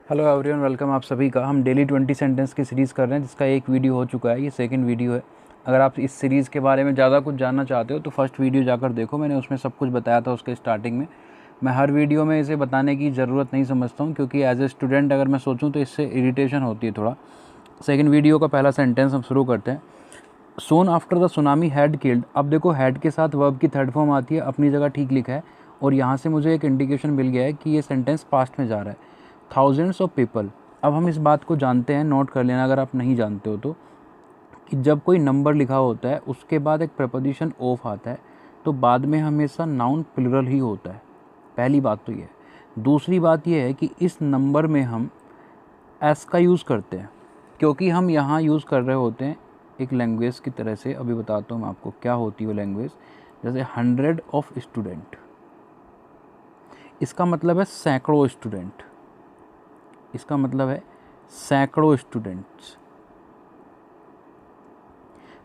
Hello everyone, welcome आप सभी का। हम डेली 20 सेंटेंस की सीरीज़ कर रहे हैं, जिसका एक वीडियो हो चुका है, ये सेकंड वीडियो है। अगर आप इस सीरीज़ के बारे में ज़्यादा कुछ जानना चाहते हो तो फर्स्ट वीडियो जाकर देखो, मैंने उसमें सब कुछ बताया था उसके स्टार्टिंग में। मैं हर वीडियो में इसे बताने की ज़रूरत नहीं समझता हूँ, क्योंकि एज ए स्टूडेंट अगर मैं सोचूँ तो इससे इरीटेशन होती है थोड़ा। सेकेंड वीडियो का पहला सेंटेंस हम शुरू करते हैं। Soon after the tsunami had killed. अब देखो, हैड के साथ वर्ब की थर्ड फॉर्म आती है, अपनी जगह ठीक लिखा है, और यहाँ से मुझे एक इंडिकेशन मिल गया है कि ये सेंटेंस पास्ट में जा रहा है। Thousands of people. अब हम इस बात को जानते हैं, नोट कर लेना अगर आप नहीं जानते हो तो, कि जब कोई नंबर लिखा होता है उसके बाद एक प्रपोजिशन ऑफ आता है तो बाद में हमेशा नाउन प्लुरल ही होता है। पहली बात तो ये है। दूसरी बात ये है कि इस नंबर में हम एस का यूज़ करते हैं, क्योंकि हम यहाँ यूज़ कर रहे होते हैं एक लैंग्वेज की तरह से। अभी बताता हूँ मैं आपको क्या होती है वो लैंग्वेज। जैसे 100 ऑफ स्टूडेंट, इसका मतलब है सैकड़ों स्टूडेंट। इसका मतलब है सैकड़ों स्टूडेंट्स।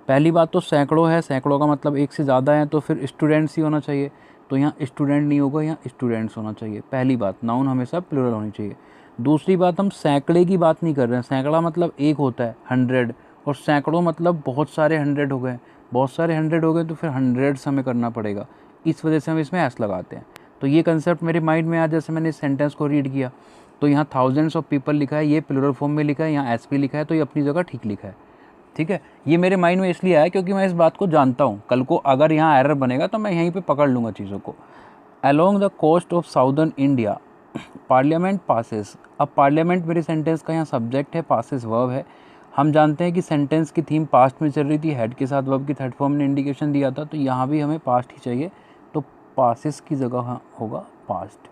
पहली बात तो सैकड़ों है, सैकड़ों का मतलब एक से ज़्यादा है, तो फिर स्टूडेंट्स ही होना चाहिए। तो यहाँ स्टूडेंट नहीं होगा, यहाँ स्टूडेंट्स होना चाहिए। पहली बात, नाउन हमेशा प्लुरल होनी चाहिए। दूसरी बात, हम सैकड़े की बात नहीं कर रहे हैं। सैकड़ा मतलब एक होता है 100, और सैकड़ों मतलब बहुत सारे 100 हो गए। बहुत सारे 100 हो गए तो फिर हंड्रेड्स हमें करना पड़ेगा, इस वजह से हम इसमें एस लगाते हैं। तो ये कंसेप्ट मेरे माइंड में आया जैसे मैंने इस सेंटेंस को रीड किया। तो यहाँ थाउजेंड्स ऑफ पीपल लिखा है, ये प्लुरल फॉर्म में लिखा है, यहाँ एस भी लिखा है, तो ये अपनी जगह ठीक लिखा है। ठीक है, ये मेरे माइंड में इसलिए आया क्योंकि मैं इस बात को जानता हूँ। कल को अगर यहाँ एरर बनेगा तो मैं यहीं पे पकड़ लूँगा चीज़ों को। Along the coast of southern India parliament passes. अब पार्लियामेंट मेरे सेंटेंस का यहाँ सब्जेक्ट है, पासेस वर्ब है। हम जानते हैं कि सेंटेंस की थीम पास्ट में चल रही थी, हेड के साथ वर्ब की थर्ड फॉर्म ने इंडिकेशन दिया था, तो यहाँ भी हमें पास्ट ही चाहिए, तो पासेस की जगह होगा पास्ट।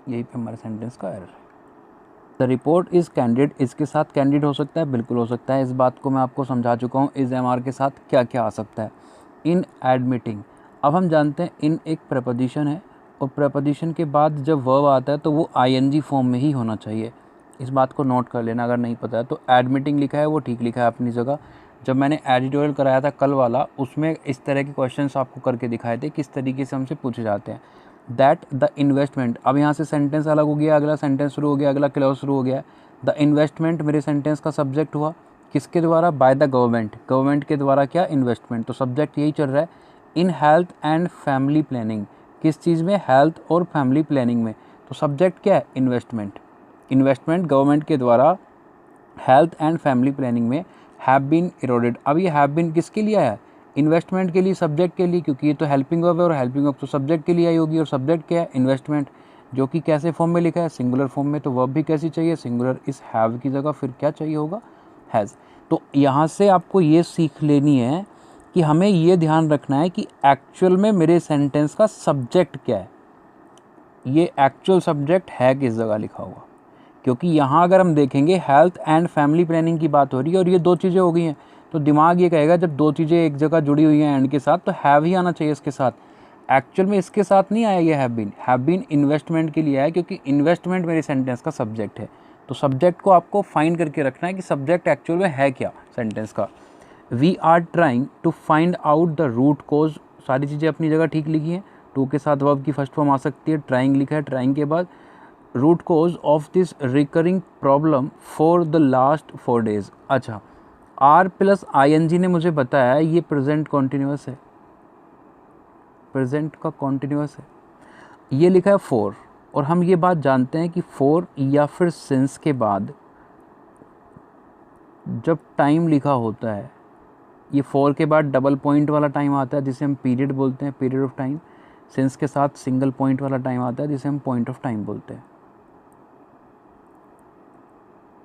यही पे हमारे सेंटेंस का एरर है। द रिपोर्ट इज़ कैंडिड, इसके साथ कैंडिड हो सकता है, बिल्कुल हो सकता है। इस बात को मैं आपको समझा चुका हूँ। इस एम आर के साथ क्या क्या आ सकता है। इन एडमिटिंग, अब हम जानते हैं इन एक प्रपोजिशन है, और प्रपोजिशन के बाद जब वर्ब आता है तो वो आईएनजी फॉर्म में ही होना चाहिए। इस बात को नोट कर लेना अगर नहीं पता है तो। एडमिटिंग लिखा है वो ठीक लिखा है अपनी जगह। जब मैंने एडिटोरियल कराया था कल वाला, उसमें इस तरह के क्वेश्चंस आपको करके दिखाए थे किस तरीके से हमसे पूछे जाते हैं। दैट द इन्वेस्टमेंट, अब यहाँ से सेंटेंस अलग हो गया, अगला सेंटेंस शुरू हो गया, अगला क्लॉज शुरू हो गया। द इन्वेस्टमेंट मेरे सेंटेंस का सब्जेक्ट हुआ, किसके द्वारा? By the government. गवर्नमेंट के द्वारा क्या? इन्वेस्टमेंट। तो सब्जेक्ट यही चल रहा है। In health and family planning, किस चीज़ में? हेल्थ और फैमिली प्लानिंग में। तो सब्जेक्ट क्या है? इन्वेस्टमेंट। इन्वेस्टमेंट गवर्नमेंट के द्वारा हेल्थ एंड फैमिली प्लानिंग में हैव बीन इरोडेड। अब ये हैव बीन किसके लिए है? इन्वेस्टमेंट के लिए, सब्जेक्ट के लिए, क्योंकि ये तो हेल्पिंग वर्ब है, और हेल्पिंग वर्ब तो सब्जेक्ट के लिए आई होगी, और सब्जेक्ट क्या है? इन्वेस्टमेंट, जो कि कैसे फॉर्म में लिखा है? सिंगुलर फॉर्म में। तो वर्ब भी कैसी चाहिए? सिंगुलर। इस हैव की जगह फिर क्या चाहिए होगा? हैज़। तो यहाँ से आपको ये सीख लेनी है कि हमें ये ध्यान रखना है कि एक्चुअल में मेरे सेंटेंस का सब्जेक्ट क्या है। ये एक्चुअल सब्जेक्ट है किस जगह लिखा हुआ, क्योंकि यहाँ अगर हम देखेंगे हेल्थ एंड फैमिली प्लानिंग की बात हो रही है, और ये दो चीज़ें हो गई हैं, तो दिमाग ये कहेगा जब दो चीज़ें एक जगह जुड़ी हुई हैं एंड के साथ तो हैव ही आना चाहिए इसके साथ। एक्चुअल में इसके साथ नहीं आया ये हैव बीन इन्वेस्टमेंट के लिए आया, क्योंकि इन्वेस्टमेंट मेरे सेंटेंस का सब्जेक्ट है। तो सब्जेक्ट को आपको फाइंड करके रखना है कि सब्जेक्ट एक्चुअल में है क्या सेंटेंस का। We are trying to find out the root cause, सारी चीज़ें अपनी जगह ठीक लिखी हैं। टू के साथ वर्ब की फर्स्ट फॉर्म आ सकती है, ट्राइंग लिखा है, ट्राइंग के बाद root cause of this recurring problem for the last 4 days। अच्छा, आर प्लस आईएनजी ने मुझे बताया ये प्रेजेंट कॉन्टिन्यूअस है, प्रेजेंट का कॉन्टिन्यूअस है। ये लिखा है फॉर, और हम ये बात जानते हैं कि फॉर या फिर सिंस के बाद जब टाइम लिखा होता है, ये फॉर के बाद डबल पॉइंट वाला टाइम आता है जिसे हम पीरियड बोलते हैं, पीरियड ऑफ टाइम। सिंस के साथ सिंगल पॉइंट वाला टाइम आता है जिसे हम पॉइंट ऑफ टाइम बोलते हैं।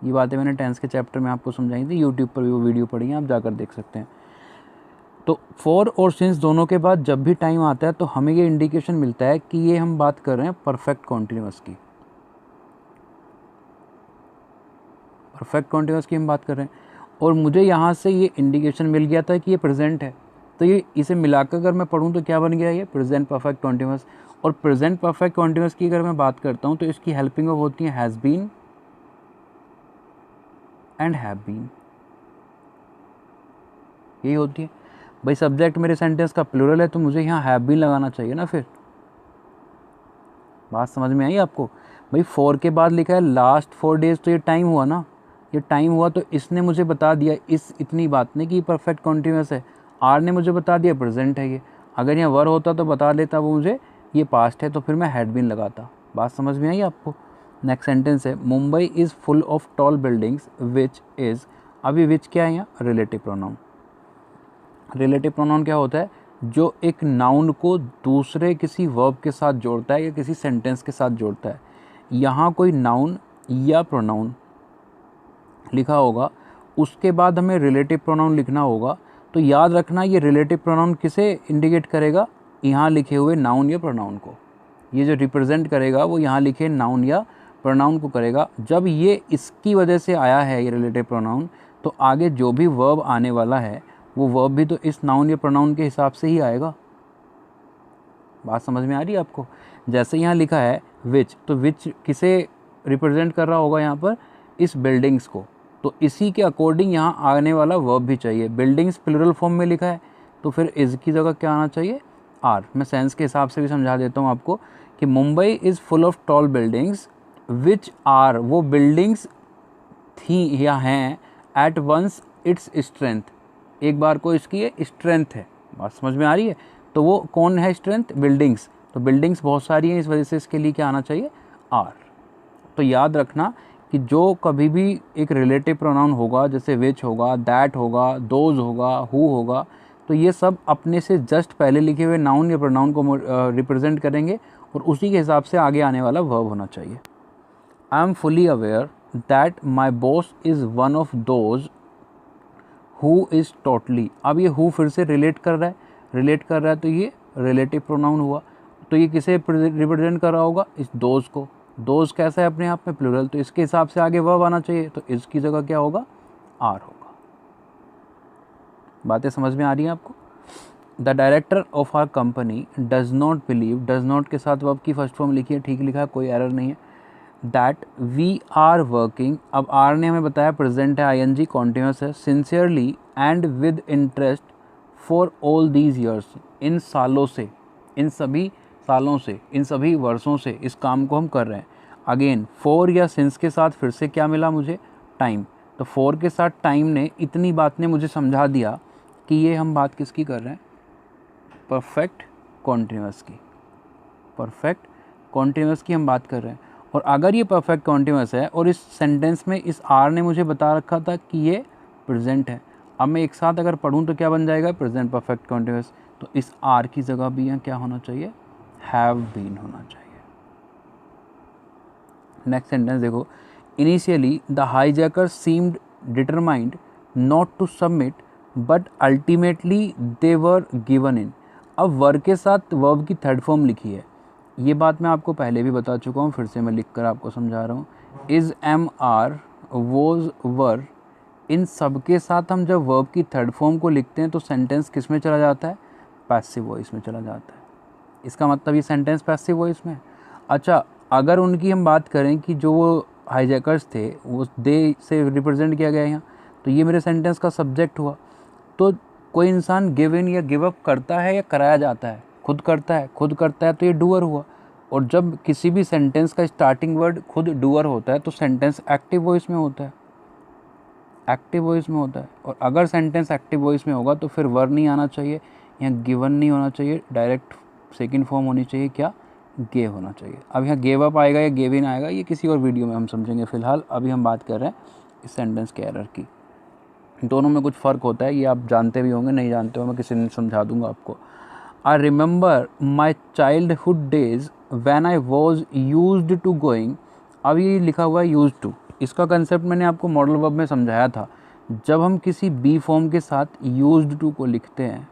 ये बातें मैंने टेंस के चैप्टर में आपको समझाई थी, यूट्यूब पर भी वो वीडियो पड़ी है, आप जाकर देख सकते हैं। तो फॉर और सिंस दोनों के बाद जब भी टाइम आता है तो हमें ये इंडिकेशन मिलता है कि ये हम बात कर रहे हैं परफेक्ट कॉन्टिन्यूअस की। परफेक्ट कॉन्टिन्यूअस की हम बात कर रहे हैं, और मुझे यहाँ से ये इंडिकेशन मिल गया था कि ये प्रेजेंट है। तो ये इसे मिलाकर अगर मैं पढ़ूँ तो क्या बन गया? ये प्रेजेंट परफेक्ट कॉन्टिन्यूअस। और प्रेजेंट परफेक्ट कॉन्टिन्यूअस की अगर मैं बात करता हूँ तो इसकी हेल्पिंग वर्ब होती है has been and have been, यही होती है। भाई सब्जेक्ट मेरे सेंटेंस का प्लूरल है तो मुझे यहाँ हैव बीन लगाना चाहिए ना। फिर बात समझ में आई आपको? भाई 4 के बाद लिखा है लास्ट 4 डेज़, तो ये टाइम हुआ ना, ये टाइम हुआ। तो इसने मुझे बता दिया इस इतनी बात ने कि परफेक्ट कॉन्टिन्यूस है। आर ने मुझे बता दिया प्रेजेंट है ये। अगर यहाँ वर होता तो बता देता वो मुझे ये पास्ट है, तो फिर मैं हैड बीन लगाता। बात समझ में आई आपको? नेक्स्ट सेंटेंस है Mumbai is full of tall buildings which is. अभी विच क्या है यहाँ? Relative pronoun. रिलेटिव प्रोनाउन क्या होता है? जो एक नाउन को दूसरे किसी वर्ब के साथ जोड़ता है या किसी सेंटेंस के साथ जोड़ता है। यहाँ कोई नाउन या प्रोनाउन लिखा होगा, उसके बाद हमें रिलेटिव प्रोनाउन लिखना होगा। तो याद रखना ये रिलेटिव प्रोनाउन किसे इंडिकेट करेगा? यहाँ लिखे हुए नाउन या प्रोनाउन को। ये जो रिप्रेजेंट करेगा वो यहाँ लिखे नाउन या प्रोनाउन को करेगा। जब ये इसकी वजह से आया है ये रिलेटिव प्रोनाउन, तो आगे जो भी वर्ब आने वाला है वो वर्ब भी तो इस नाउन या प्रोनाउन के हिसाब से ही आएगा। बात समझ में आ रही है आपको? जैसे यहाँ लिखा है विच, तो विच किसे रिप्रेजेंट कर रहा होगा यहाँ पर? इस बिल्डिंग्स को। तो इसी के अकॉर्डिंग यहाँ आने वाला वर्ब भी चाहिए। बिल्डिंग्स प्लूरल फॉर्म में लिखा है, तो फिर इज़ की जगह क्या आना चाहिए? आर। मैं सेंस के हिसाब से भी समझा देता हूँ आपको कि Mumbai is full of tall buildings which are, वो बिल्डिंग्स थी या हैं, एट वंस इट्स स्ट्रेंथ, एक बार को इसकी ये स्ट्रेंथ है। बात समझ में आ रही है? तो वो कौन है स्ट्रेंथ? बिल्डिंग्स। तो बिल्डिंग्स बहुत सारी हैं, इस वजह से इसके लिए क्या आना चाहिए? आर। तो याद रखना कि जो कभी भी एक रिलेटिव प्रोनाउन होगा, जैसे विच होगा, दैट होगा, दोज होगा, हु होगा, तो ये सब अपने से जस्ट पहले लिखे हुए नाउन या प्रोनाउन को रिप्रेजेंट करेंगे और उसी के हिसाब से आगे आने वाला वर्ब होना चाहिए। I am fully aware that my boss is one of those who is totally. अब ये हु फिर से रिलेट कर रहा है, तो ये रिलेटिव प्रोनाउन हुआ। तो ये किसे रिप्रेजेंट कर रहा होगा? इस दोज को। दोज कैसा है अपने आप में? प्लूरल। तो इसके हिसाब से आगे वर्ब आना चाहिए, तो इसकी जगह क्या होगा? आर होगा। बातें समझ में आ रही हैं आपको? The director of our company does not believe, does not के साथ वर्ब की फर्स्ट फॉर्म लिखी है, ठीक लिखा है, कोई एरर नहीं है। दैट वी आर वर्किंग, अब आर ने हमें बताया प्रेजेंट है, आईएनजी कॉन्टिन्यूस है, sincerely and with interest for all these years, इन सालों से, इन सभी सालों से, इन सभी वर्षों से इस काम को हम कर रहे हैं। अगेन फॉर या सिंस के साथ फिर से क्या मिला मुझे? टाइम। तो फॉर के साथ टाइम ने, इतनी बात ने मुझे समझा दिया कि ये हम बात किसकी कर रहे हैं? परफेक्ट कॉन्टिन्यूस की। परफेक्ट कॉन्टिन्यूस की हम बात कर रहे हैं। और अगर ये परफेक्ट कॉन्टिन्यूस है और इस सेंटेंस में इस आर ने मुझे बता रखा था कि ये प्रेजेंट है, अब मैं एक साथ अगर पढ़ूँ तो क्या बन जाएगा? Present perfect continuous. तो इस आर की जगह भी यहाँ क्या होना चाहिए? हैव बीन होना चाहिए। नेक्स्ट सेंटेंस देखो, initially the hijacker seemed determined not to submit but ultimately they were given in. अब वर्ब के साथ वर्ब की थर्ड फॉर्म लिखी है। ये बात मैं आपको पहले भी बता चुका हूँ, फिर से मैं लिखकर आपको समझा रहा हूँ। इज़, एम, आर, वोज, वर, इन सब के साथ हम जब वर्ब की थर्ड फॉर्म को लिखते हैं तो सेंटेंस किस में चला जाता है? पैसिव वॉइस में चला जाता है। इसका मतलब ये सेंटेंस पैसिव वॉइस में। अच्छा, अगर उनकी हम बात करें कि जो वो हाईजैकर्स थे वो दे से रिप्रेजेंट किया गया यहाँ, तो ये मेरे सेंटेंस का सब्जेक्ट हुआ। तो कोई इंसान गिव इन या गिव अप करता है या कराया जाता है? खुद करता है। खुद करता है तो ये डूअर हुआ। और जब किसी भी सेंटेंस का स्टार्टिंग वर्ड खुद डूअर होता है तो सेंटेंस एक्टिव वॉइस में होता है। एक्टिव वॉइस में होता है। और अगर सेंटेंस एक्टिव वॉइस में होगा तो फिर वर नहीं आना चाहिए, यहाँ गिवन नहीं होना चाहिए, डायरेक्ट सेकंड फॉर्म होनी चाहिए, क्या? गेव होना चाहिए। अब यहाँ गेव अप आएगा या गेव इन आएगा ये किसी और वीडियो में हम समझेंगे। फिलहाल अभी हम बात कर रहे हैं इस सेंटेंस के एरर की। दोनों में कुछ फ़र्क होता है, ये आप जानते भी होंगे, नहीं जानते हो मैं किसी दिन समझा दूंगा आपको। I remember my childhood days when I was used to going. अब ये लिखा हुआ है यूज्ड टू। इसका कंसेप्ट मैंने आपको मॉडल वर्ब में समझाया था। जब हम किसी बी फॉर्म के साथ यूज्ड टू को लिखते हैं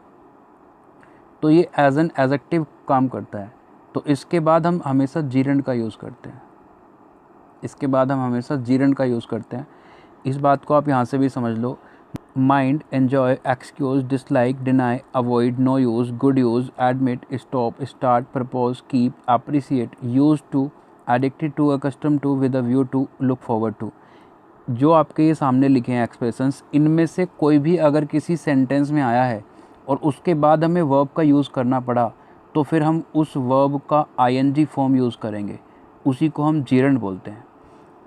तो ये एज एन एडजेक्टिव काम करता है। तो इसके बाद हम हमेशा जीरेंड का यूज़ करते हैं। इसके बाद हम हमेशा जीरेंड का यूज़ करते हैं। इस बात को आप यहाँ से भी समझ लो। Mind, enjoy, excuse, dislike, deny, avoid, no use, good use, admit, stop, start, propose, keep, appreciate, use to, addicted to, accustom to, with a view to, look forward to. जो आपके ये सामने लिखे हैं एक्सप्रेशंस, इनमें से कोई भी अगर किसी सेंटेंस में आया है और उसके बाद हमें वर्ब का यूज़ करना पड़ा तो फिर हम उस वर्ब का आईएनजी फॉर्म यूज़ करेंगे। उसी को हम जीरंड बोलते हैं।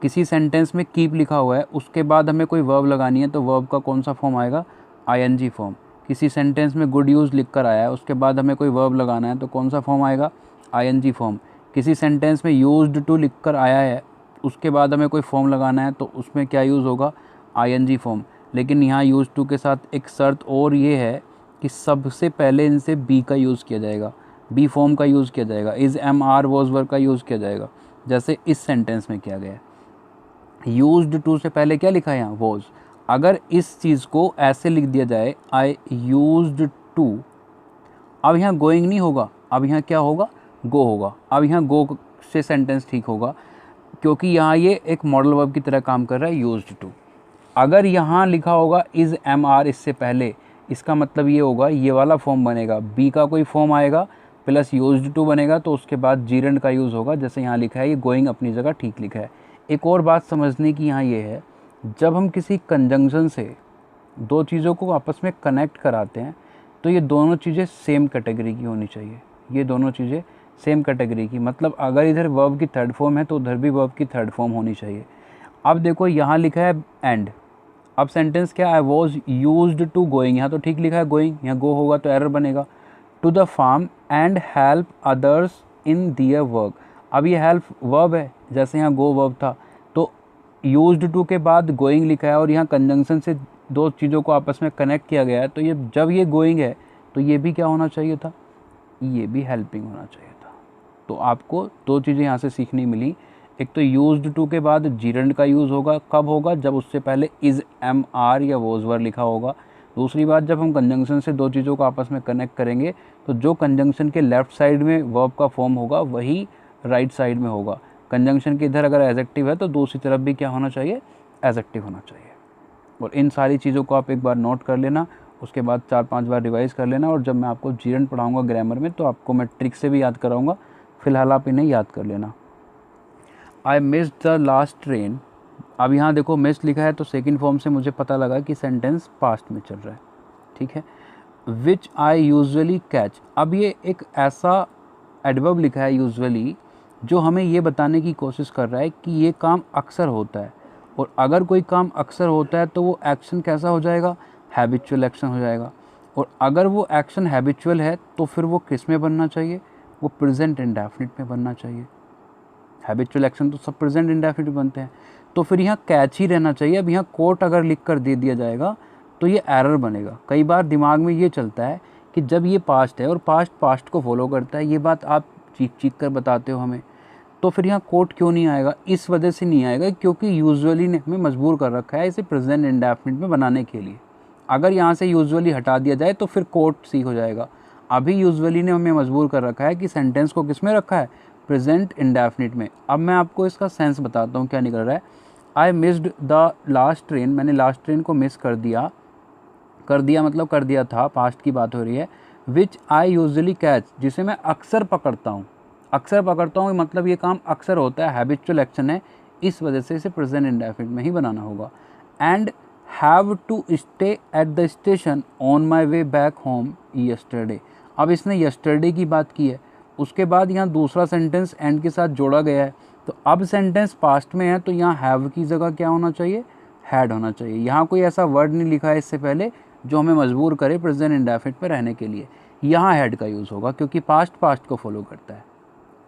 किसी सेंटेंस में कीप लिखा हुआ है, उसके बाद हमें कोई वर्ब लगानी है तो वर्ब का कौन सा फॉर्म आएगा, आईएनजी फॉर्म। किसी सेंटेंस में गुड यूज़ लिख कर आया है, उसके बाद हमें कोई वर्ब लगाना है तो कौन सा फॉर्म आएगा, आईएनजी फॉर्म। किसी सेंटेंस में यूज्ड टू लिख कर आया है, उसके बाद हमें कोई फॉर्म लगाना है तो उसमें क्या यूज़ होगा, आईएनजी फॉर्म। लेकिन यहाँ यूज टू के साथ एक शर्त और ये है कि सबसे पहले इनसे बी का यूज़ किया जाएगा, बी फॉर्म का यूज़ किया जाएगा, इज़, एम, आर, वॉज, वर का यूज़ किया जाएगा, जैसे इस सेंटेंस में किया गया है। यूज्ड टू से पहले क्या लिखा है यहाँ, वॉज। अगर इस चीज़ को ऐसे लिख दिया जाए, आई यूज्ड टू, अब यहाँ गोइंग नहीं होगा, अब यहाँ क्या होगा, गो होगा। अब यहाँ गो से सेंटेंस ठीक होगा क्योंकि यहाँ ये एक मॉडल वर्ब की तरह काम कर रहा है, यूज्ड टू। अगर यहाँ लिखा होगा इज़, एम, आर इससे पहले, इसका मतलब ये होगा ये वाला फॉर्म बनेगा, बी का कोई फॉर्म आएगा प्लस यूज्ड टू बनेगा, तो उसके बाद जीरंड का यूज़ होगा। जैसे यहाँ लिखा है, ये गोइंग अपनी जगह ठीक लिखा है। एक और बात समझने की यहाँ ये है, जब हम किसी कंजंक्शन से दो चीज़ों को आपस में कनेक्ट कराते हैं तो ये दोनों चीज़ें सेम कैटेगरी की होनी चाहिए, ये दोनों चीज़ें सेम कैटेगरी की। मतलब अगर इधर वर्ब की थर्ड फॉर्म है तो उधर भी वर्ब की थर्ड फॉर्म होनी चाहिए। अब देखो यहाँ लिखा है एंड, अब सेंटेंस क्या है, I was used to going, यहाँ तो ठीक लिखा है गोइंग, यहाँ गो होगा तो एरर बनेगा। To the farm and help others in their work, अब ये हेल्प वर्ब है, जैसे यहाँ गो वर्ब था, तो यूज्ड टू के बाद गोइंग लिखा है और यहाँ कंजंक्शन से दो चीज़ों को आपस में कनेक्ट किया गया है, तो ये जब ये गोइंग है तो ये भी क्या होना चाहिए था, ये भी हेल्पिंग होना चाहिए था। तो आपको दो चीज़ें यहाँ से सीखनी मिली, एक तो यूज्ड टू के बाद जीरंड का यूज़ होगा, कब होगा, जब उससे पहले इज़, एम, आर या वॉज, वर लिखा होगा। दूसरी बात, जब हम कंजंक्शन से दो चीज़ों को आपस में कनेक्ट करेंगे तो जो कंजंक्शन के लेफ़्ट साइड में वर्ब का फॉर्म होगा वही राइट साइड में होगा। कंजंक्शन के इधर अगर एडजेक्टिव है तो दूसरी तरफ भी क्या होना चाहिए, एडजेक्टिव होना चाहिए। और इन सारी चीज़ों को आप एक बार नोट कर लेना, उसके बाद 4-5 बार रिवाइज़ कर लेना, और जब मैं आपको जीरंड पढ़ाऊँगा ग्रामर में तो आपको मैं ट्रिक से भी याद कराऊँगा, फ़िलहाल आप इन्हें याद कर लेना। I missed the last train, अब यहाँ देखो मिस्ड लिखा है तो सेकंड फॉर्म से मुझे पता लगा कि सेंटेंस पास्ट में चल रहा है, ठीक है। विच आई यूजुअली कैच, अब ये एक ऐसा एडवर्ब लिखा है यूजुअली जो हमें ये बताने की कोशिश कर रहा है कि ये काम अक्सर होता है, और अगर कोई काम अक्सर होता है तो वो एक्शन कैसा हो जाएगा, हैबिचुअल एक्शन हो जाएगा। और अगर वो एक्शन हैबिचुअल है तो फिर वो किस में बनना चाहिए, वो प्रेजेंट इंडेफिनिट में बनना चाहिए। हैबिचुअल एक्शन तो सब प्रेजेंट इंडेफिनिट बनते हैं, तो फिर यहाँ कैच ही रहना चाहिए। अब यहाँ कोट अगर लिख कर दे दिया जाएगा तो ये एरर बनेगा। कई बार दिमाग में ये चलता है कि जब ये पास्ट है और पास्ट को फॉलो करता है, ये बात आप चीख कर बताते हो हमें, तो फिर यहाँ कोट क्यों नहीं आएगा, इस वजह से नहीं आएगा क्योंकि यूजुअली ने हमें मजबूर कर रखा है इसे प्रेजेंट इंडेफिनिट में बनाने के लिए। अगर यहाँ से यूजुअली हटा दिया जाए तो फिर कोट सी हो जाएगा। अभी यूजुअली ने हमें मजबूर कर रखा है कि सेंटेंस को किस में रखा है, प्रेजेंट इंडेफिनिट में। अब मैं आपको इसका सेंस बताता हूँ क्या निकल रहा है। I missed the last train, मैंने लास्ट ट्रेन को मिस कर दिया मतलब कर दिया था, पास्ट की बात हो रही है। विच आई यूजुअली कैच, जिसे मैं अक्सर पकड़ता हूँ, मतलब ये काम अक्सर होता है, हैबिचुअल एक्शन है, इस वजह से इसे प्रेजेंट इंडेफिनिट में ही बनाना होगा। And have to stay at the station on my way back home yesterday, अब इसने यस्टरडे की बात की है, उसके बाद यहाँ दूसरा सेंटेंस एंड के साथ जोड़ा गया है, तो अब सेंटेंस पास्ट में है तो यहाँ हैव की जगह क्या होना चाहिए, हैड होना चाहिए। यहाँ कोई ऐसा वर्ड नहीं लिखा है इससे पहले जो हमें मजबूर करे प्रेजेंट इंडेफिनिट में रहने के लिए, यहाँ हैड का यूज़ होगा क्योंकि पास्ट को फॉलो करता है।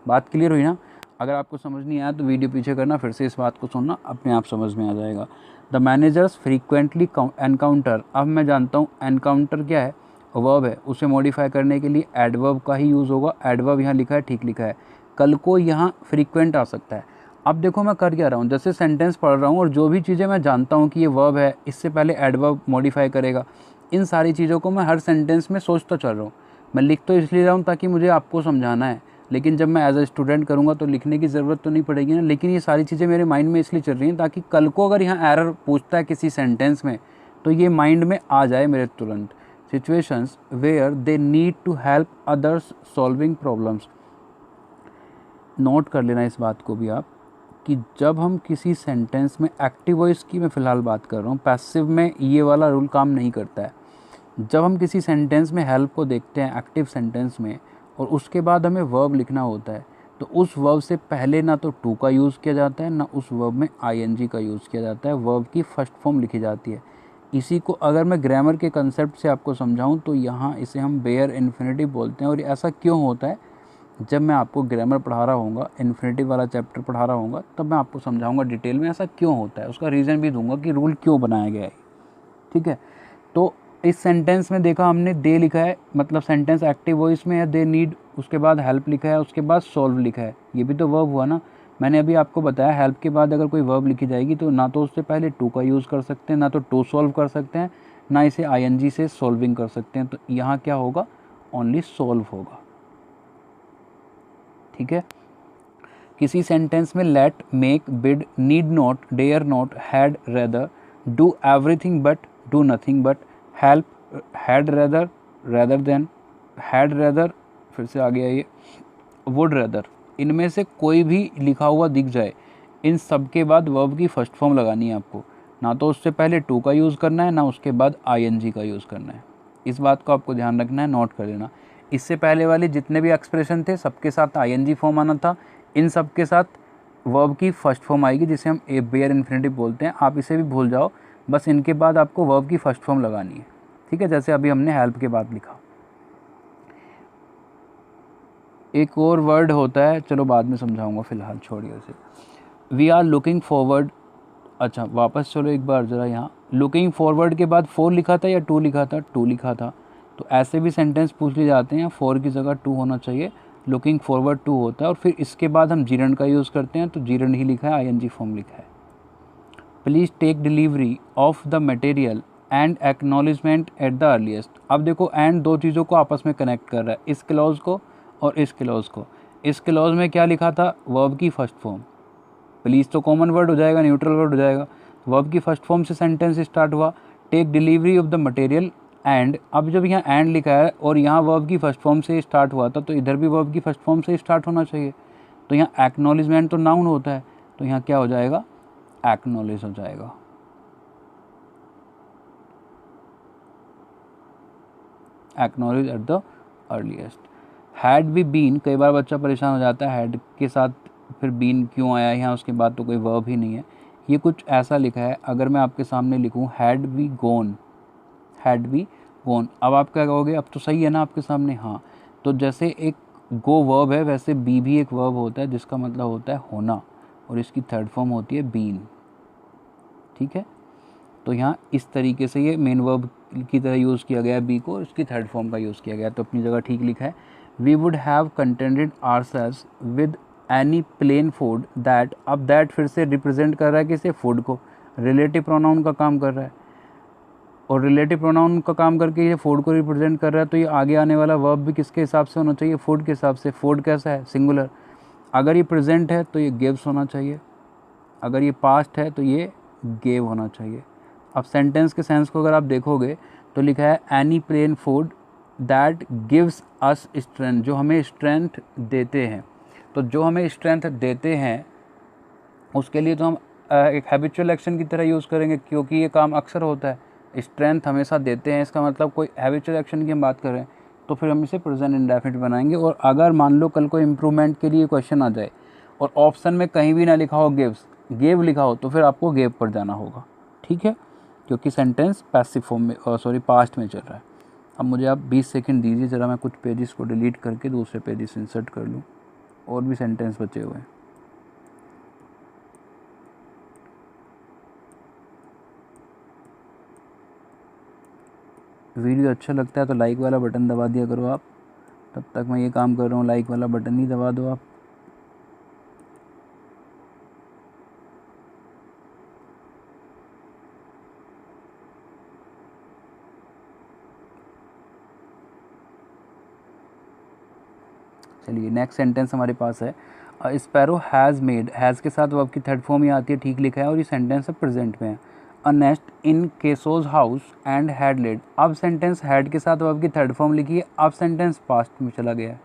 बात क्लियर हुई ना। अगर आपको समझ नहीं आया तो वीडियो पीछे करना, फिर से इस बात को सुनना, अपने आप समझ में आ जाएगा। द मैनेजर्स फ्रीक्वेंटली एनकाउंटर, अब मैं जानता हूँ एनकाउंटर क्या है, वर्ब है, उसे मॉडिफाई करने के लिए एडवर्ब का ही यूज़ होगा। एडवर्ब यहाँ लिखा है, ठीक लिखा है, कल को यहाँ फ्रीक्वेंट आ सकता है। अब देखो मैं कर क्या रहा हूँ, जैसे सेंटेंस पढ़ रहा हूँ और जो भी चीज़ें मैं जानता हूँ कि ये वर्ब है, इससे पहले एडवर्ब मॉडिफाई करेगा, इन सारी चीज़ों को मैं हर सेंटेंस में सोचता चल रहा हूँ। मैं लिख तो इसलिए रहा हूँ ताकि मुझे आपको समझाना है, लेकिन जब मैं एज अ स्टूडेंट करूँगा तो लिखने की ज़रूरत तो नहीं पड़ेगी ना। लेकिन ये सारी चीज़ें मेरे माइंड में इसलिए चल रही हैं ताकि कल को अगर यहाँ एरर पूछता है किसी सेंटेंस में तो ये माइंड में आ जाए मेरे तुरंत। Situations where they need to help others solving problems, note कर लेना इस बात को भी आप कि जब हम किसी सेंटेंस में एक्टिव वॉइस की मैं फ़िलहाल बात कर रहा हूँ, पैसिव में ये वाला रूल काम नहीं करता है। जब हम किसी सेंटेंस में हेल्प को देखते हैं एक्टिव सेंटेंस में और उसके बाद हमें वर्ब लिखना होता है तो उस वर्ब से पहले ना तो टू का यूज़ किया जाता है, ना उस वर्ब में आईएनजी का यूज़ किया जाता है, वर्ब की फर्स्ट फॉर्म लिखी जाती है। इसी को अगर मैं ग्रामर के कंसेप्ट से आपको समझाऊं तो यहाँ इसे हम बेयर इन्फिनिटिव बोलते हैं। और ऐसा क्यों होता है, जब मैं आपको ग्रामर पढ़ा रहा हूँगा, इन्फिनिटिव वाला चैप्टर पढ़ा रहा हूँगा, तब मैं आपको समझाऊंगा डिटेल में ऐसा क्यों होता है, उसका रीज़न भी दूंगा कि रूल क्यों बनाया गया है। ठीक है, तो इस सेंटेंस में देखा हमने दे लिखा है, मतलब सेंटेंस एक्टिव वॉइस में है, दे नीड, उसके बाद हेल्प लिखा है, उसके बाद सॉल्व लिखा है, ये भी तो वर्ब हुआ ना। मैंने अभी आपको बताया हेल्प के बाद अगर कोई वर्ब लिखी जाएगी तो ना तो उससे पहले टू का यूज़ कर सकते हैं, ना तो टू सॉल्व कर सकते हैं, ना इसे आईएनजी से सॉल्विंग कर सकते हैं। तो यहाँ क्या होगा, ओनली सॉल्व होगा। ठीक है, किसी सेंटेंस में let, make, bid, need not, dare not, had, rather, do everything but, do nothing but, help, had rather, rather than, had rather, फिर से आगे आइए, वुड रेदर, इनमें से कोई भी लिखा हुआ दिख जाए, इन सब के बाद वर्ब की फर्स्ट फॉर्म लगानी है आपको। ना तो उससे पहले टू का यूज़ करना है, ना उसके बाद आईएनजी का यूज़ करना है। इस बात को आपको ध्यान रखना है, नोट कर लेना। इससे पहले वाले जितने भी एक्सप्रेशन थे सबके साथ आईएनजी फॉर्म आना था, इन सब के साथ वर्ब की फर्स्ट फॉर्म आएगी जिसे हम ए बेयर इन्फिनिटिव बोलते हैं। आप इसे भी भूल जाओ, बस इनके बाद आपको वर्ब की फर्स्ट फॉर्म लगानी है। ठीक है, जैसे अभी हमने हेल्प के बाद लिखा। एक और वर्ड होता है, चलो बाद में समझाऊंगा, फिलहाल छोड़िए उसे। वी आर लुकिंग फॉरवर्ड, अच्छा वापस चलो एक बार ज़रा, यहाँ लुकिंग फॉरवर्ड के बाद फोर लिखा था या टू लिखा था, टू लिखा था। तो ऐसे भी सेंटेंस पूछ लिए जाते हैं, फोर की जगह टू होना चाहिए, लुकिंग फॉरवर्ड टू होता है। और फिर इसके बाद हम जीरंड का यूज़ करते हैं, तो जीरंड ही लिखा है, आईएनजी फॉर्म लिखा है। Please take delivery of the material and acknowledgement at the earliest. अब देखो एंड दो चीज़ों को आपस में कनेक्ट कर रहा है, इस क्लॉज को और इस क्लॉज को। इस क्लॉज में क्या लिखा था, वर्ब की फर्स्ट फॉर्म। प्लीज़ तो कॉमन वर्ड हो जाएगा, न्यूट्रल वर्ड हो जाएगा। वर्ब की फर्स्ट फॉर्म से सेंटेंस स्टार्ट हुआ, take delivery of the material and. अब जब यहाँ एंड लिखा है और यहाँ वर्ब की फर्स्ट फॉर्म से स्टार्ट हुआ था, तो इधर भी वर्ब की फर्स्ट फॉर्म से स्टार्ट होना चाहिए। तो यहाँ एक्नॉलेजमेंट तो नाउन होता है, तो यहाँ क्या हो जाएगा, एक्नॉलेज हो जाएगा। Acknowledge at the earliest. Had be been, कई बार बच्चा परेशान हो जाता है हैड के साथ फिर बीन क्यों आया यहाँ, उसके बाद तो कोई वर्ब ही नहीं है। ये कुछ ऐसा लिखा है, अगर मैं आपके सामने लिखूँ had be gone, had be gone, अब आप क्या कहोगे, अब तो सही है ना आपके सामने, हाँ। तो जैसे एक गो वर्ब है, वैसे बी भी एक वर्ब होता है जिसका मतलब होता है होना, और इसकी थर्ड फॉर्म होती है बीन। ठीक है, तो यहाँ इस तरीके से ये मेन वर्ब की तरह यूज़ किया गया है बी को, इसकी थर्ड फॉर्म का यूज़ किया गया है, तो अपनी जगह ठीक लिखा है। We would have contented ourselves with any plain food that. अब दैट फिर से रिप्रेजेंट कर रहा है किसे, फूड को, रिलेटिव प्रोनाउन का काम कर रहा है, और रिलेटिव प्रोनाउन का काम करके ये फूड को रिप्रेजेंट कर रहा है। तो ये आगे आने वाला वर्ब भी किसके हिसाब से होना चाहिए, फूड के हिसाब से। फूड कैसा है, सिंगुलर। अगर ये प्रेजेंट है तो ये गिव्स होना चाहिए, अगर ये पास्ट है तो ये गेव होना चाहिए। अब सेंटेंस के सेंस को अगर आप देखोगे तो लिखा है any plain food that gives us strength, जो हमें स्ट्रेंथ देते हैं। तो जो हमें स्ट्रेंथ देते हैं उसके लिए तो हम एक हैबिचुअल एक्शन की तरह यूज़ करेंगे, क्योंकि ये काम अक्सर होता है। स्ट्रेंथ हमेशा देते हैं, इसका मतलब कोई हैबिचुअल एक्शन की हम बात करें तो फिर हम इसे प्रेजेंट इंडेफिनिट बनाएंगे। और अगर मान लो कल को इम्प्रूवमेंट के लिए क्वेश्चन आ जाए और ऑप्शन में कहीं भी ना लिखा हो गिव्स, गेव लिखा हो, तो फिर आपको गेव पर जाना होगा। ठीक है, क्योंकि सेंटेंस पैसिव फॉर्म में पास्ट में चल रहा है। अब मुझे आप 20 सेकंड दीजिए, ज़रा मैं कुछ पेजेस को डिलीट करके दूसरे पेजेस इंसर्ट कर लूँ, और भी सेंटेंस बचे हुए हैं। वीडियो अच्छा लगता है तो लाइक वाला बटन दबा दिया करो आप, तब तक मैं ये काम कर रहा हूँ, लाइक वाला बटन ही दबा दो आप। चलिए नेक्स्ट सेंटेंस हमारे पास है, स्पैरो हैज़ मेड, हैज़ के साथ वर्ब की थर्ड फॉर्म ही आती है, ठीक लिखा है, और ये सेंटेंस है प्रेजेंट में है। अ नेस्ट इन केसोज हाउस एंड हैड लेड। अब सेंटेंस हैड के साथ वर्ब की थर्ड फॉर्म लिखी है, अब सेंटेंस पास्ट में चला गया है,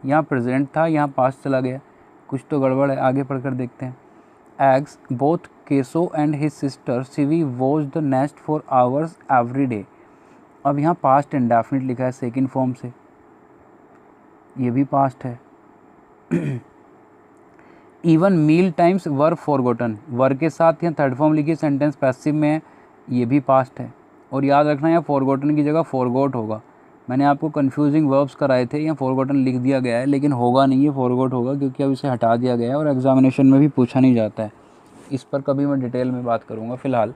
यहाँ प्रेजेंट था यहाँ पास्ट चला गया, कुछ तो गड़बड़ है, आगे पढ़कर देखते हैं। एग्स बोथ केसो एंड हिज सिस्टर सिवी watch the nest for hours every day. अब यहाँ पास्ट इंडेफिनिट लिखा है सेकेंड फॉर्म से, ये भी पास्ट है। इवन मील टाइम्स वर फॉरगॉटन, वर के साथ यहाँ थर्ड फॉर्म लिखी, सेंटेंस पैसिव में है, ये भी पास्ट है। और याद रखना यहाँ फॉरगॉटन की जगह फॉरगॉट होगा। मैंने आपको कन्फ्यूजिंग वर्ब्स कराए थे, यहाँ फॉरगॉटन लिख दिया गया है, लेकिन होगा नहीं, ये फॉरगॉट होगा, क्योंकि अब इसे हटा दिया गया है और एग्जामिनेशन में भी पूछा नहीं जाता है। इस पर कभी मैं डिटेल में बात करूँगा। फ़िलहाल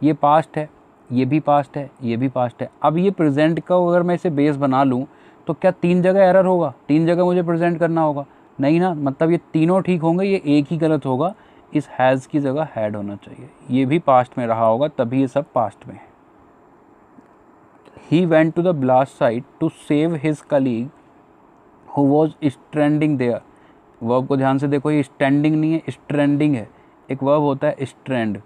ये पास्ट है, ये भी पास्ट है, ये भी पास्ट है। अब ये प्रेजेंट का अगर मैं इसे बेस बना लूँ तो क्या 3 जगह एरर होगा? 3 जगह मुझे प्रेजेंट करना होगा? नहीं ना, मतलब ये तीनों ठीक होंगे, ये एक ही गलत होगा। इस हैज़ की जगह हैड होना चाहिए, ये भी पास्ट में रहा होगा, तभी ये सब पास्ट में है। He went to the blast site to save his colleague who was stranding there. Verb को ध्यान से देखो, ये स्टैंडिंग नहीं है, स्ट्रैंडिंग है। एक वर्ब होता है स्ट्रैंड।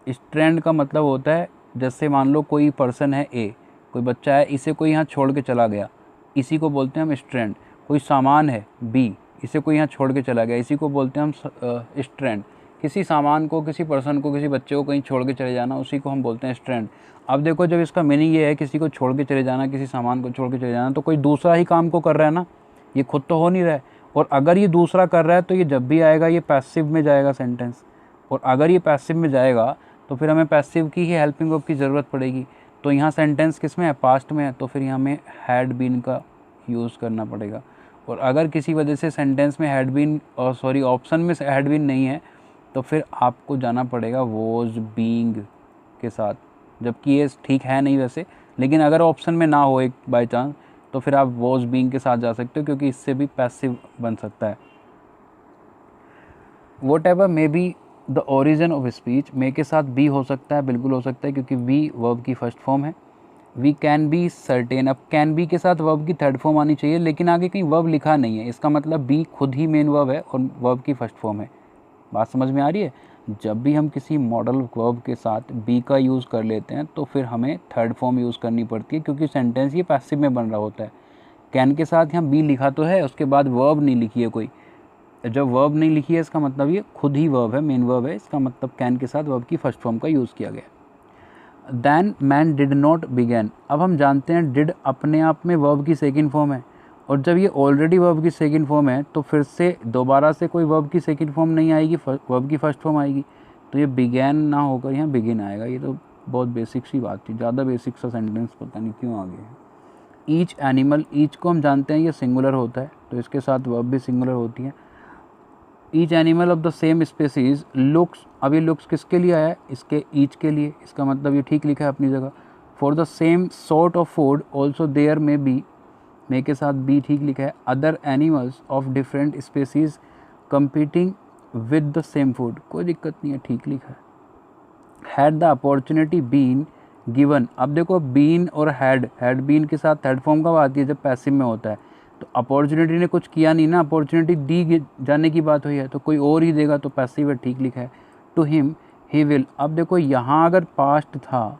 स्ट्रैंड का मतलब होता है, जैसे मान लो कोई पर्सन है ए, कोई बच्चा है, इसे कोई यहाँ छोड़ के चला गया, इसी को बोलते हैं हम स्ट्रैंड। कोई सामान है बी, इसे कोई यहाँ छोड़ के चला गया, इसी को बोलते हैं हम स्ट्रैंड। किसी सामान को, किसी पर्सन को, किसी बच्चे को कहीं छोड़ के चले जाना, उसी को हम बोलते हैं स्ट्रैंड। अब देखो, जब इसका मीनिंग ये है किसी को छोड़ के चले जाना, किसी सामान को छोड़ के चले जाना, तो कोई दूसरा ही काम को कर रहा है ना, ये खुद तो हो नहीं रहा है। और अगर ये दूसरा कर रहा है तो ये जब भी आएगा ये पैसिव में जाएगा सेंटेंस, और अगर ये पैसिव में जाएगा तो फिर हमें पैसिव की ही हेल्पिंग वर्ब की ज़रूरत पड़ेगी। तो यहाँ सेंटेंस किस में है? पास्ट में है, तो फिर यहाँ हमें हैड बीन का यूज़ करना पड़ेगा। और अगर किसी वजह से सेंटेंस में हैड बीन, और सॉरी ऑप्शन में हैड बीन नहीं है, तो फिर आपको जाना पड़ेगा वॉज बीइंग के साथ, जबकि ये ठीक है नहीं वैसे, लेकिन अगर ऑप्शन में ना हो एक बाय चांस, तो फिर आप वॉज बीइंग के साथ जा सकते हो, क्योंकि इससे भी पैसिव बन सकता है। Whatever may be the origin of speech, may के साथ बी हो सकता है, बिल्कुल हो सकता है, क्योंकि बी वर्ब की फर्स्ट फॉर्म है। वी कैन बी सर्टेन, अब कैन बी के साथ वर्ब की थर्ड फॉर्म आनी चाहिए, लेकिन आगे कहीं वर्ब लिखा नहीं है, इसका मतलब बी खुद ही मेन वर्ब है और वर्ब की फर्स्ट फॉर्म है। बात समझ में आ रही है? जब भी हम किसी मॉडल वर्ब के साथ बी का यूज़ कर लेते हैं तो फिर हमें थर्ड फॉर्म यूज़ करनी पड़ती है, क्योंकि सेंटेंस ये पैसिव में बन रहा होता है। कैन के साथ यहाँ बी लिखा तो है, उसके बाद वर्ब नहीं लिखी है कोई। जब वर्ब नहीं लिखी है इसका मतलब ये खुद ही वर्ब है, मेन वर्ब है, इसका मतलब कैन के साथ वर्ब की फर्स्ट फॉर्म का यूज़ किया गया। Than man did not began, अब हम जानते हैं डिड अपने आप में वर्ब की सेकंड फॉर्म है, और जब ये ऑलरेडी वर्ब की सेकंड फॉर्म है तो फिर से दोबारा से कोई वर्ब की सेकंड फॉर्म नहीं आएगी, वर्ब की फर्स्ट फॉर्म आएगी, तो ये बिगैन ना होकर यहाँ बिगिन आएगा। ये तो बहुत बेसिक सी बात थी, ज़्यादा बेसिक सा सेंटेंस पता नहीं क्यों आ गया है। ईच एनिमल, ईच को हम जानते हैं ये सिंगुलर होता है, तो इसके साथ वर्ब भी सिंगुलर होती है। Each animal of the same species looks, अब ये लुक्स किसके लिए आया है? इसके ईच के लिए, इसका मतलब ये ठीक लिखा है अपनी जगह। For the same sort of food also there में बी, मे के साथ बी ठीक लिखा है। Other animals of different species competing with the same food, कोई दिक्कत नहीं है, ठीक लिखा है। Had the opportunity been given, अब देखो बीन और हैड बीन के साथ थर्ड फॉर्म कब आती है? जब पैसिव में होता है। तो अपॉर्चुनिटी ने कुछ किया नहीं ना, अपॉर्चुनिटी दी जाने की बात हुई है, तो कोई और ही देगा, तो पैसिव है, ठीक लिखा है। टू हिम ही विल, अब देखो यहाँ अगर पास्ट था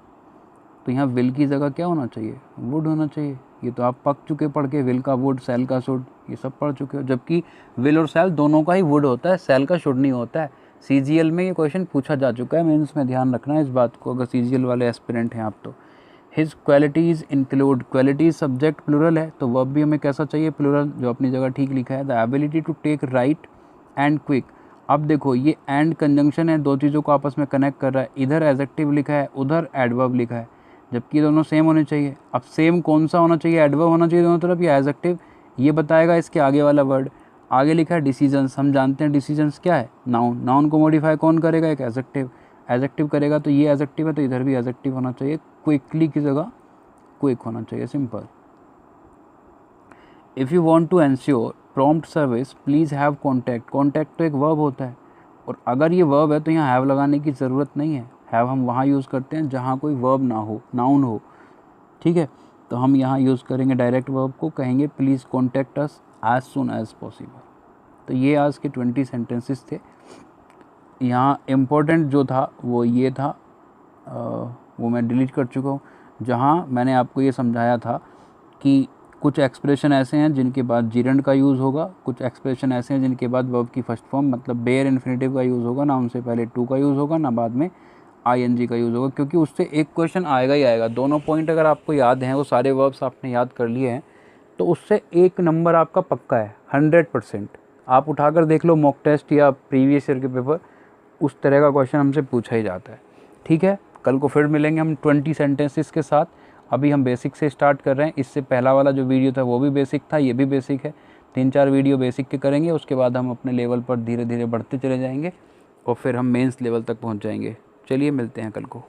तो यहाँ विल की जगह क्या होना चाहिए? वुड होना चाहिए। ये तो आप पक चुके पढ़ के, विल का वुड, सेल का शुड, ये सब पढ़ चुके हो, जबकि विल और सेल दोनों का ही वुड होता है, सेल का शुड नहीं होता है। सीजीएल में ये क्वेश्चन पूछा जा चुका है, मेंस में ध्यान रखना है इस बात को, अगर सीजीएल वाले एस्पिरेंट हैं आप तो। His qualities include, qualities subject plural है, तो वर्ब भी हमें कैसा चाहिए? प्लूरल, जो अपनी जगह ठीक लिखा है। The ability to take right and quick, अब देखो ये एंड कंजंक्शन है, दो चीज़ों को आपस में कनेक्ट कर रहा है, इधर एडजेक्टिव लिखा है, उधर एडवर्ब लिखा है, जबकि दोनों सेम होने चाहिए। अब सेम कौन सा होना चाहिए? एडवर्ब होना चाहिए दोनों तरफ, या एडजेक्टिव? ये बताएगा इसके आगे वाला वर्ड। आगे लिखा है डिसीजंस, हम जानते हैं डिसीजंस क्या है? नाउन, नाउन को मॉडिफाई कौन करेगा? एक एडजेक्टिव, एडजेक्टिव करेगा, तो ये एडजेक्टिव है, तो इधर भी एडजेक्टिव होना चाहिए। क्विकली की जगह क्विक होना चाहिए, simple. If you want to ensure prompt service please have contact, contact तो एक वर्ब होता है, और अगर ये वर्ब है तो यहाँ हैव लगाने की ज़रूरत नहीं है। हैव हम वहाँ यूज़ करते हैं जहाँ कोई वर्ब ना हो, नाउन हो, ठीक है। तो हम यहाँ यूज़ करेंगे डायरेक्ट वर्ब को, कहेंगे please contact us as soon as possible. तो ये आज के 20 सेंटेंसेस थे। यहाँ इम्पोर्टेंट जो था वो ये था, वो मैं डिलीट कर चुका हूँ, जहाँ मैंने आपको ये समझाया था कि कुछ एक्सप्रेशन ऐसे हैं जिनके बाद जीरेंड का यूज़ होगा, कुछ एक्सप्रेशन ऐसे हैं जिनके बाद वर्ब की फर्स्ट फॉर्म मतलब बेयर इन्फिनेटिव का यूज़ होगा, ना उनसे पहले टू का यूज़ होगा, ना बाद में आईएनजी का यूज़ होगा, क्योंकि उससे एक क्वेश्चन आएगा ही आएगा। दोनों पॉइंट अगर आपको याद हैं, वो सारे वर्ब्स आपने याद कर लिए हैं, तो उससे एक नंबर आपका पक्का है 100%। आप उठाकर देख लो मॉक टेस्ट या प्रीवियस ईयर के पेपर, उस तरह का क्वेश्चन हमसे पूछा ही जाता है। ठीक है, कल को फिर मिलेंगे हम 20 सेंटेंसेस के साथ। अभी हम बेसिक से स्टार्ट कर रहे हैं। इससे पहला वाला जो वीडियो था वो भी बेसिक था, ये भी बेसिक है। 3-4 वीडियो बेसिक के करेंगे, उसके बाद हम अपने लेवल पर धीरे धीरे बढ़ते चले जाएंगे और फिर हम मेंस लेवल तक पहुंच जाएंगे। चलिए मिलते हैं कल को।